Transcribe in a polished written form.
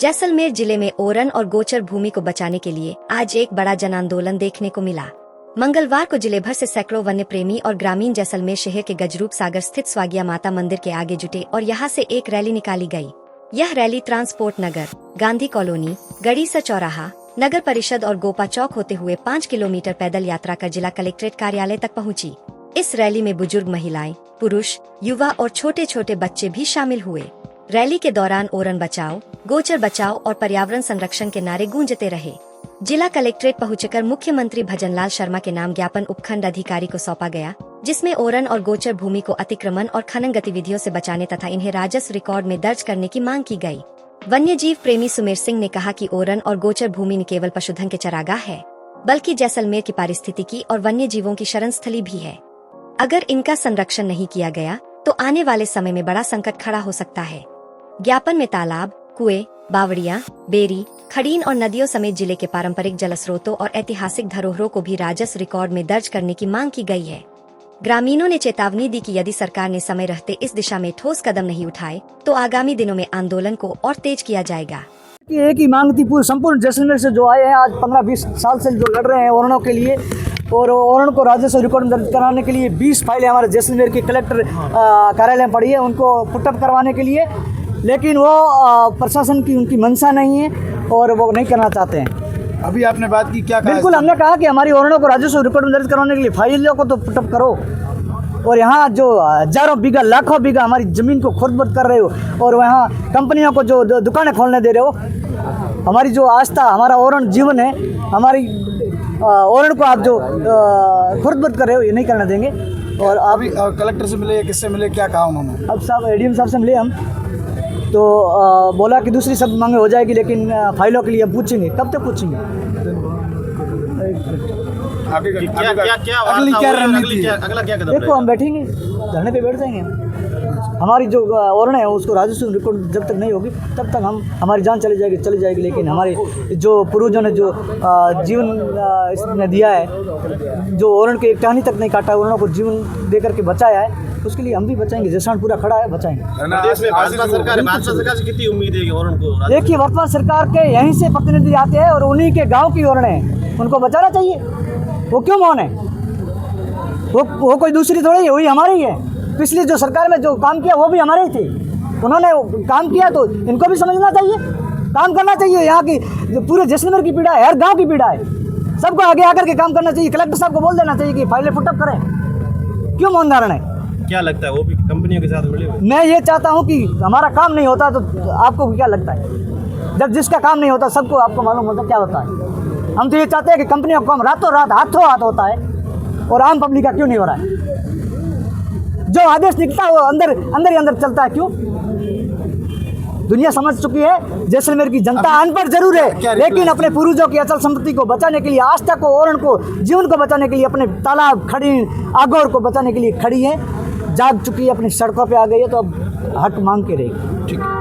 जैसलमेर जिले में ओरन और गोचर भूमि को बचाने के लिए आज एक बड़ा जन आंदोलन देखने को मिला। मंगलवार को जिले भर से सैकड़ों वन्य प्रेमी और ग्रामीण जैसलमेर शहर के गजरूप सागर स्थित स्वागिया माता मंदिर के आगे जुटे और यहां से एक रैली निकाली गई। यह रैली ट्रांसपोर्ट नगर, गांधी कॉलोनी, गड़ीसा चौराहा, नगर परिषद और गोपा चौक होते हुए 5 किलोमीटर पैदल यात्रा कर जिला कलेक्ट्रेट कार्यालय तक पहुंची। इस रैली में बुजुर्ग महिलाएं, पुरुष, युवा और छोटे छोटे बच्चे भी शामिल हुए। रैली के दौरान ओरन बचाओ, गोचर बचाओ और पर्यावरण संरक्षण के नारे गूंजते रहे। जिला कलेक्ट्रेट पहुंचकर मुख्यमंत्री भजनलाल शर्मा के नाम ज्ञापन उपखंड अधिकारी को सौंपा गया, जिसमें ओरन और गोचर भूमि को अतिक्रमण और खनन गतिविधियों से बचाने तथा इन्हें राजस्व रिकॉर्ड में दर्ज करने की मांग की गई। वन्य जीव प्रेमी सुमेर सिंह ने कहा कि ओरन और गोचर भूमि न केवल पशुधन के चरागाह है, बल्कि जैसलमेर की पारिस्थितिकी और वन्य जीवों की शरण स्थली भी है। अगर इनका संरक्षण नहीं किया गया तो आने वाले समय में बड़ा संकट खड़ा हो सकता है। ज्ञापन में तालाब, कुएं, बावड़ियां, बेरी, खड़ीन और नदियों समेत जिले के पारंपरिक जल स्रोतों और ऐतिहासिक धरोहरों को भी राजस्व रिकॉर्ड में दर्ज करने की मांग की गई है। ग्रामीणों ने चेतावनी दी कि यदि सरकार ने समय रहते इस दिशा में ठोस कदम नहीं उठाए तो आगामी दिनों में आंदोलन को और तेज किया जाएगा। एक ही मांग थी पूरी संपूर्ण जैसलमेर से जो आए हैं, आज 15-20 साल से जो लड़ रहे हैं ओरणों के लिए, और ओरण को राजस्व रिकॉर्ड में दर्ज कराने के लिए 20 फाइलें हमारे जैसलमेर की कलेक्टर कार्यालय में पड़ी है, उनको पुटअप करवाने के लिए, लेकिन वो प्रशासन की उनकी मंशा नहीं है और वो नहीं करना चाहते हैं। अभी आपने बात की, क्या कहा? बिल्कुल, हमने कहा कि हमारी ओरणों को राजस्व रिकॉर्ड में दर्ज करवाने के लिए फाइलों को तो पुटअप करो, और यहाँ जो हजारों बीघा लाखों बीघा हमारी ज़मीन को खुरद कर रहे हो और वहाँ कंपनियों को जो दुकानें खोलने दे रहे हो, हमारी जो आस्था, हमारा ओरण जीवन है, हमारी ओरण को आप जो खुरद कर रहे हो, ये नहीं करने देंगे। और अभी कलेक्टर से मिले, किससे मिले, क्या कहा उन्होंने? अब साहब एडीएम साहब से मिले हम, तो बोला कि दूसरी सब मांगे हो जाएगी, लेकिन फाइलों के लिए हम पूछेंगे। कब तक पूछेंगे? अगली क्या रणनीति? अगला क्या कदम? देखो, हम बैठेंगे, धरने पे बैठ जाएंगे। हमारी जो ओरण है उसको राजस्व रिकॉर्ड जब तक नहीं होगी तब तक हमारी जान चली जाएगी। लेकिन हमारे जो पूर्वजों ने जो जीवन इसने दिया है, जो ओरण के एक टहनी तक नहीं काटा, ओरणों को जीवन दे करके बचाया है, उसके लिए हम भी बचाएंगे। जैसा पूरा खड़ा है, बचाएंगे। भाजपा सरकार से कितनी उम्मीद है ओरण को? देखिए, वर्तमान सरकार के यहीं से प्रतिनिधि आते हैं और उन्हीं के गाँव की ओरण है, उनको बचाना चाहिए। वो क्यों मौन है? वो कोई दूसरी थोड़ी है, वही हमारी है। पिछली जो सरकार में जो काम किया वो भी हमारे ही थे, उन्होंने काम किया, तो इनको भी समझना चाहिए, काम करना चाहिए। यहाँ की जो पूरे जैसलमेर की पीड़ा है, हर गांव की पीड़ा है, सबको आगे आकर के काम करना चाहिए। कलेक्टर साहब को बोल देना चाहिए कि फाइलें पुटअप करें। क्यों मौन धारण है? क्या लगता है वो भी कंपनियों के साथ मिले हुए? मैं ये चाहता हूँ कि हमारा काम नहीं होता तो आपको क्या लगता है? जब जिसका काम नहीं होता सबको आपको मालूम होता क्या होता है। हम तो ये चाहते हैं कि कंपनियों का काम रातों रात हाथों हाथ होता है, और आम पब्लिक का क्यों नहीं हो रहा है? जो आदेश निकलता है वो अंदर ही अंदर चलता है। क्यों? दुनिया समझ चुकी है, जैसलमेर की जनता अनपढ़ जरूर है, लेकिन अपने पूर्वजों की अचल संपत्ति को बचाने के लिए, आस्था को, ओरण को, जीवन को बचाने के लिए, अपने तालाब, खड़ी, आगोर को बचाने के लिए खड़ी है, जाग चुकी है, अपनी सड़कों पे आ गई है, तो अब हक मांग के रहेगी। ठीक है।